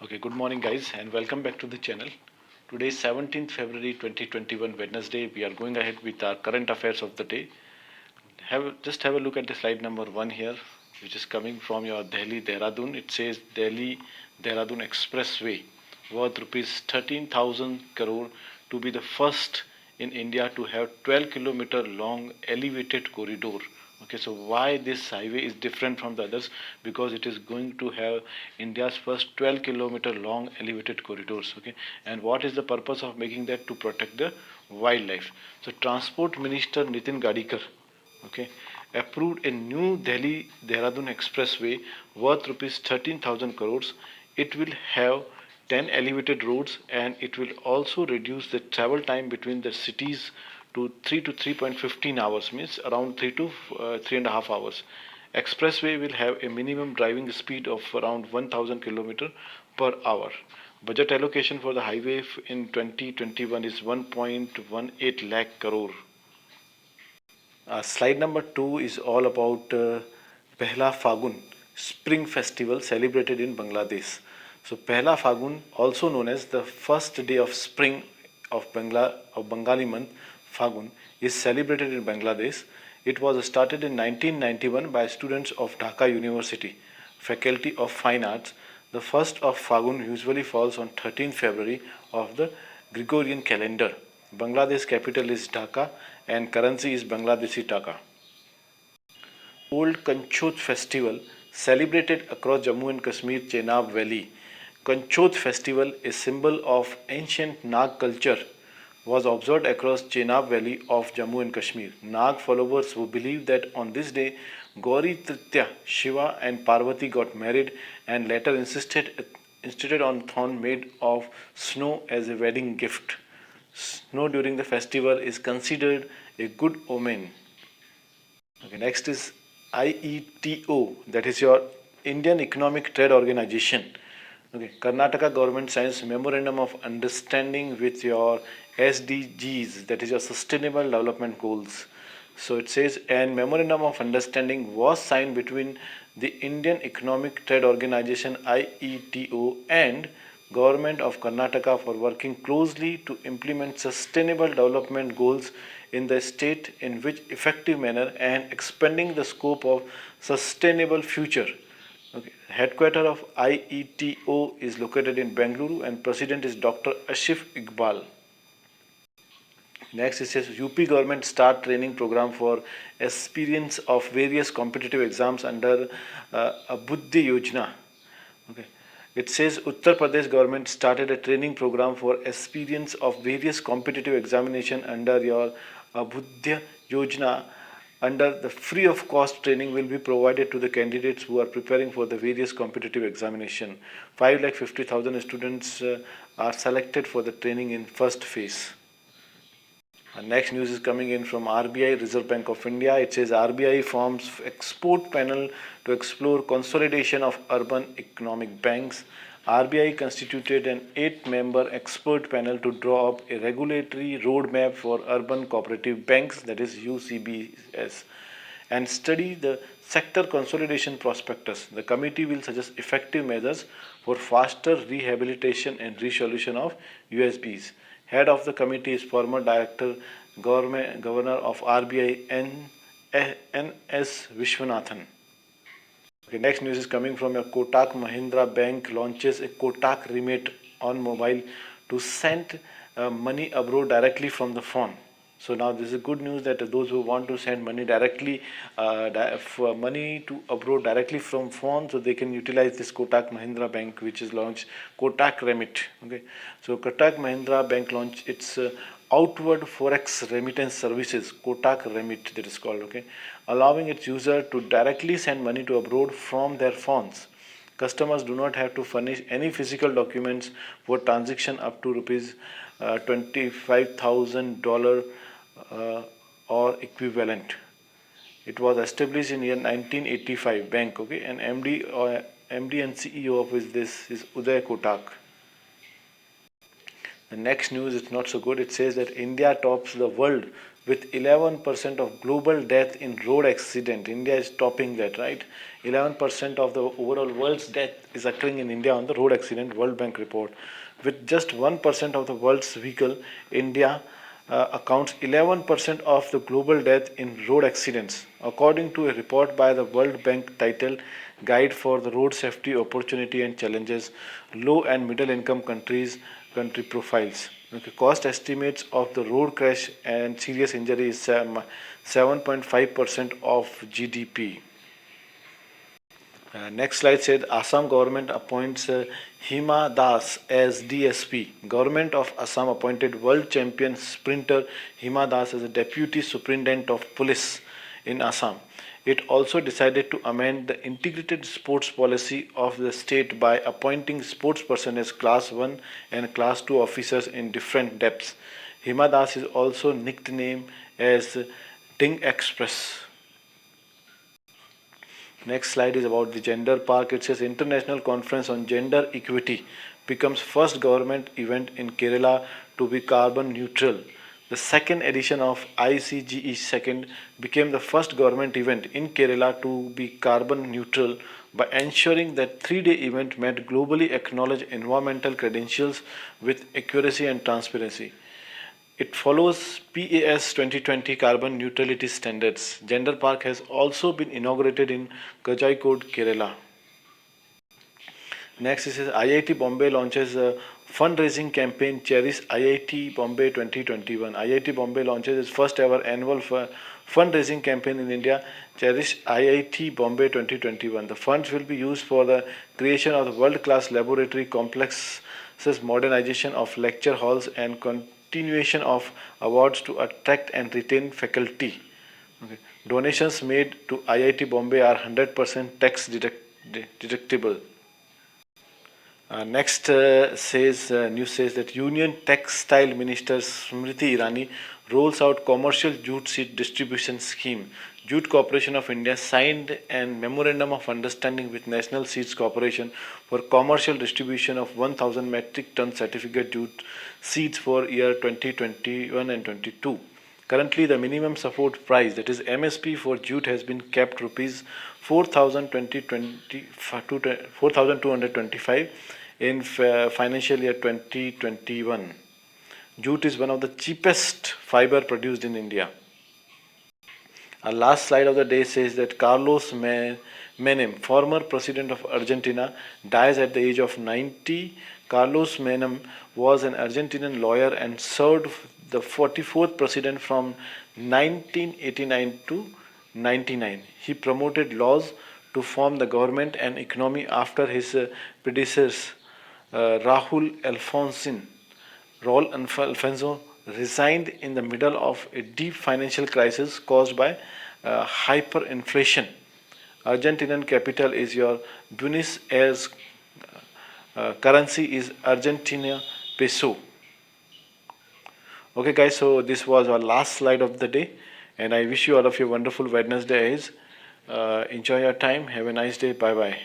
Okay, good morning, guys, and welcome back to the channel. Today is 17th February 2021, Wednesday. We are going ahead with our current affairs of the day. Have a look at the slide number one here, which is coming from your Delhi Dehradun. It says Delhi Dehradun Expressway, worth rupees 13,000 crore, to be the first in India to have 12-kilometer long elevated corridor. Okay, so why this highway is different from the others? Because it is going to have India's first 12-kilometer long elevated corridors. Okay, and what is the purpose of making that? To protect the wildlife. So Transport Minister Nitin Gadikar, okay, approved a new Delhi Dehradun Expressway worth rupees 13,000 crores. It will have 10 elevated roads, and it will also reduce the travel time between the cities to 3 to 3.15 hours, means around 3 to 3.5 hours. Expressway will have a minimum driving speed of around 1000 km per hour. Budget allocation for the highway in 2021 is 1.18 lakh crore. Slide number two is all about Pehla Fagun, Spring Festival celebrated in Bangladesh. So Pehla Fagun, also known as the first day of spring of Bengali month, Fagun, is celebrated in Bangladesh. It was started in 1991 by students of Dhaka University, Faculty of Fine Arts. The first of Fagun usually falls on 13th February of the Gregorian calendar. Bangladesh capital is Dhaka and currency is Bangladeshi Taka. Old Kanchot festival celebrated across Jammu and Kashmir Chenab Valley. Kanchot festival, a symbol of ancient Nag culture, was observed across Chenab Valley of Jammu and Kashmir. Nag followers who believe that on this day Gauri Tritya, Shiva and Parvati got married and later insisted on thorn made of snow as a wedding gift. Snow during the festival is considered a good omen. Okay, next is IETO, that is your Indian Economic Trade Organization. Okay, Karnataka government signs memorandum of understanding with your SDGs, that is your Sustainable Development Goals. So it says, and memorandum of understanding was signed between the Indian Economic Trade Organization IETO and Government of Karnataka for working closely to implement sustainable development goals in the state in which effective manner and expanding the scope of sustainable future. Okay. Headquarters of IETO is located in Bengaluru and President is Dr. Ashif Iqbal. Next, it says UP government start training program for experience of various competitive exams under Buddhi Yojana. Okay. It says Uttar Pradesh government started a training program for experience of various competitive examination under your Abhudya Yojana. Under the free of cost training will be provided to the candidates who are preparing for the various competitive examination. 5,50,000 students are selected for the training in first phase. Next news is coming in from RBI, Reserve Bank of India. It says RBI forms export panel to explore consolidation of urban economic banks. RBI constituted an 8-member expert panel to draw up a regulatory roadmap for urban cooperative banks, that is UCBS, and study the sector consolidation prospectus. The committee will suggest effective measures for faster rehabilitation and resolution of USBs. Head of the committee is former Director Governor of RBI N.S. Vishwanathan. Okay, next news is coming from your Kotak Mahindra Bank launches a Kotak Remit on mobile to send money abroad directly from the phone. So now this is good news that those who want to send money directly for money to abroad directly from phone, so they can utilize this Kotak Mahindra Bank, which is launched Kotak Remit. Okay, so Kotak Mahindra Bank launched its outward forex remittance services, Kotak Remit, that is called. Okay, allowing its user to directly send money to abroad from their phones. Customers do not have to furnish any physical documents for transaction up to rupees $25,000 or equivalent. It was established in year 1985 bank. Okay, and MD and CEO of this is Uday Kotak. The next news is not so good. It says that India tops the world with 11% of global death in road accident. India is topping that, right? 11% of the overall world's death is occurring in India on the road accident, World Bank report. With just 1% of the world's vehicle, India accounts 11% of the global death in road accidents, according to a report by the World Bank titled Guide for the Road Safety Opportunity and Challenges, Low and Middle Income Country Profiles. Okay, cost estimates of the road crash and serious injury is 7.5% of GDP. Next slide said Assam government appoints Hima Das as DSP. Government of Assam appointed world champion sprinter Hima Das as a deputy superintendent of police in Assam. It also decided to amend the integrated sports policy of the state by appointing sportsperson as class 1 and class 2 officers in different depths. Hima Das is also nicknamed as Ding Express. Next slide is about the gender park. It says International Conference on Gender Equity becomes first government event in Kerala to be carbon neutral. The second edition of ICGE second became the first government event in Kerala to be carbon neutral by ensuring that 3-day event met globally acknowledged environmental credentials with accuracy and transparency. It follows PAS 2020 carbon neutrality standards. Gender Park has also been inaugurated in Kozhikode, Kerala. Next is IIT Bombay launches a fundraising campaign Cherish IIT Bombay 2021. IIT Bombay launches its first ever annual fundraising campaign in India, Cherish IIT Bombay 2021. The funds will be used for the creation of the world-class laboratory complexes, modernization of lecture halls and continuation of awards to attract and retain faculty. Okay. Donations made to IIT Bombay are 100% tax deductible. Next news says that Union Textile Minister Smriti Irani rolls out commercial jute seed distribution scheme. Jute Corporation of India signed a memorandum of understanding with National Seeds Corporation for commercial distribution of 1,000 metric ton certificate jute seeds for year 2021 and 22. Currently, the minimum support price, that is MSP for jute, has been kept rupees 4,225 in financial year 2021. Jute is one of the cheapest fiber produced in India. Our last slide of the day says that Carlos Menem, former president of Argentina, dies at the age of 90. Carlos Menem was an Argentinian lawyer and served the 44th president from 1989 to 99. He promoted laws to form the government and economy after his predecessor Raul Alfonso resigned in the middle of a deep financial crisis caused by hyperinflation. Argentinian capital is your Buenos Aires. Currency is Argentina peso. Okay, guys, so this was our last slide of the day, and I wish you all of you a wonderful Wednesday. Enjoy your time. Have a nice day. Bye bye.